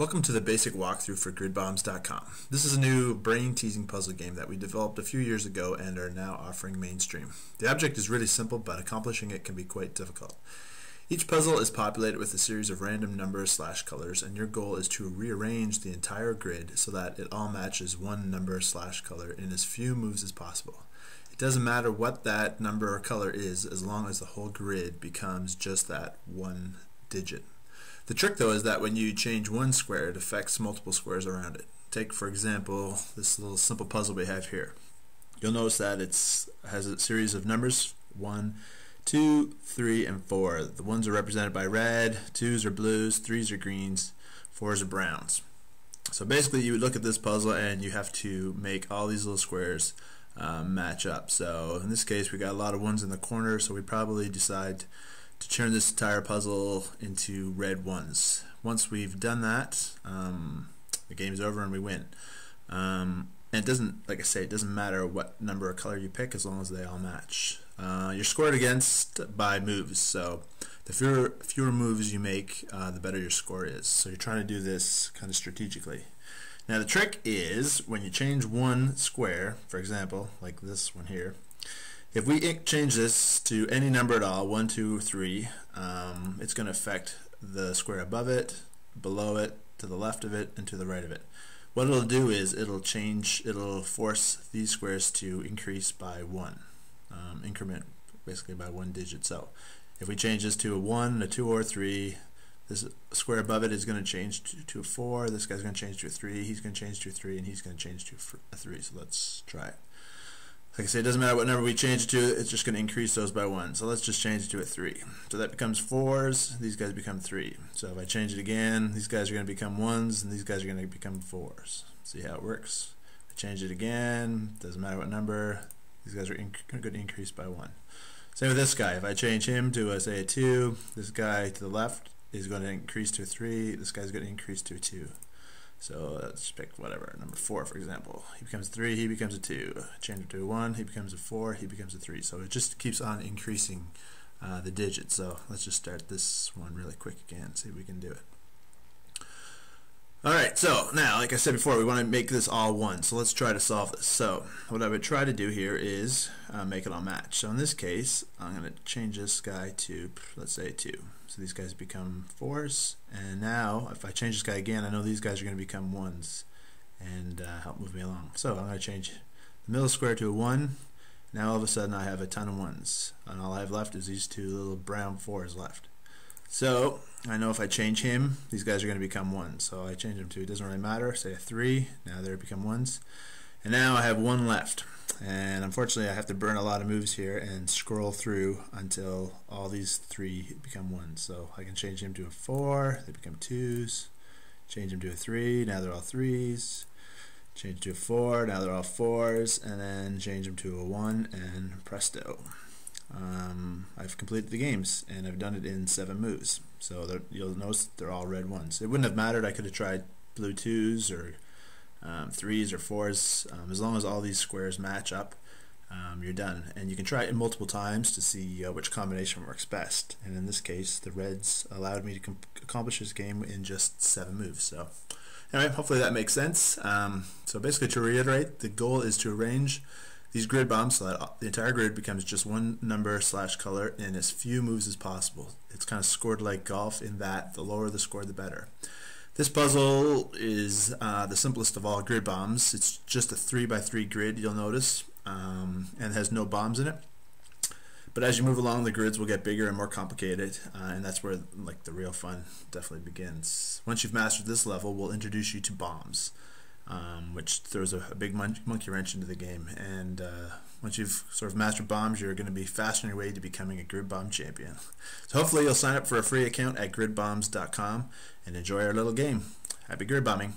Welcome to the basic walkthrough for GridBombs.com. This is a new brain teasing puzzle game that we developed a few years ago and are now offering mainstream. The object is really simple, but accomplishing it can be quite difficult. Each puzzle is populated with a series of random numbers/colors, and your goal is to rearrange the entire grid so that it all matches one number/color in as few moves as possible. It doesn't matter what that number or color is as long as the whole grid becomes just that one digit. The trick, though, is that when you change one square, it affects multiple squares around it. Take, for example, this little simple puzzle we have here. You'll notice that it has a series of numbers, 1, 2, 3, and 4. The 1s are represented by red, 2s are blues, 3s are greens, 4s are browns. So basically you would look at this puzzle and you have to make all these little squares match up. So in this case we got a lot of 1s in the corner, so we probably decide to turn this entire puzzle into red ones. Once we've done that, the game's over and we win. And it doesn't, like I say, it doesn't matter what number or color you pick as long as they all match. You're scored against by moves, so the fewer moves you make, the better your score is. So you're trying to do this kind of strategically. Now the trick is when you change one square, for example, like this one here. If we change this to any number at all, 1, 2, 3, it's going to affect the square above it, below it, to the left of it, and to the right of it. What it'll do is it'll force these squares to increase by 1, increment basically by one digit. So if we change this to a 1, a 2, or a 3, this square above it is going to change to a 4, this guy's going to change to a 3, he's going to change to a 3, and he's going to change to a 3. So let's try it. Like I say, it doesn't matter what number we change it to, it's just going to increase those by 1. So let's just change it to a 3. So that becomes 4s, these guys become 3. So if I change it again, these guys are going to become 1s, and these guys are going to become 4s. See how it works? I change it again, doesn't matter what number, these guys are going to increase by 1. Same with this guy. If I change him to, say, a 2, this guy to the left is going to increase to a 3, this guy's going to increase to a 2. So let's pick whatever, number 4 for example. He becomes 3, he becomes a 2. Change it to a 1, he becomes a 4, he becomes a 3. So it just keeps on increasing the digits. So let's just start this one really quick again, see if we can do it. Alright, so now, like I said before, we want to make this all 1. So let's try to solve this. So what I would try to do here is make it all match. So in this case, I'm going to change this guy to, let's say, 2. So these guys become 4s, and now if I change this guy again, I know these guys are going to become 1s and help move me along. So I'm going to change the middle square to a 1. Now all of a sudden I have a ton of 1s, and all I have left is these two little brown 4s left. So I know if I change him, these guys are going to become 1s. So I change him to, it doesn't really matter, say a 3, now they become 1s. And now I have 1 left. And unfortunately I have to burn a lot of moves here and scroll through until all these 3 become 1s. So I can change him to a 4, they become 2s. Change him to a 3, now they're all 3s. Change to a 4, now they're all 4s. And then change him to a 1, and presto. I've completed the games, and I've done it in 7 moves. So you'll notice they're all red 1s. It wouldn't have mattered, I could have tried blue 2s or 3s or 4s. As long as all these squares match up, you're done. And you can try it multiple times to see which combination works best. And in this case, the reds allowed me to accomplish this game in just 7 moves. So anyway, hopefully that makes sense. So basically, to reiterate, the goal is to arrange these grid bombs so that the entire grid becomes just one number/color in as few moves as possible. It's kind of scored like golf in that the lower the score, the better. This puzzle is the simplest of all grid bombs. It's just a 3x3 grid, you'll notice, and has no bombs in it. But as you move along, the grids will get bigger and more complicated, and that's where like the real fun definitely begins. Once you've mastered this level, we'll introduce you to bombs, which throws a big monkey wrench into the game. And once you've sort of mastered bombs, you're going to be fast on your way to becoming a grid bomb champion. So hopefully you'll sign up for a free account at GridBombs.com and enjoy our little game. Happy grid bombing.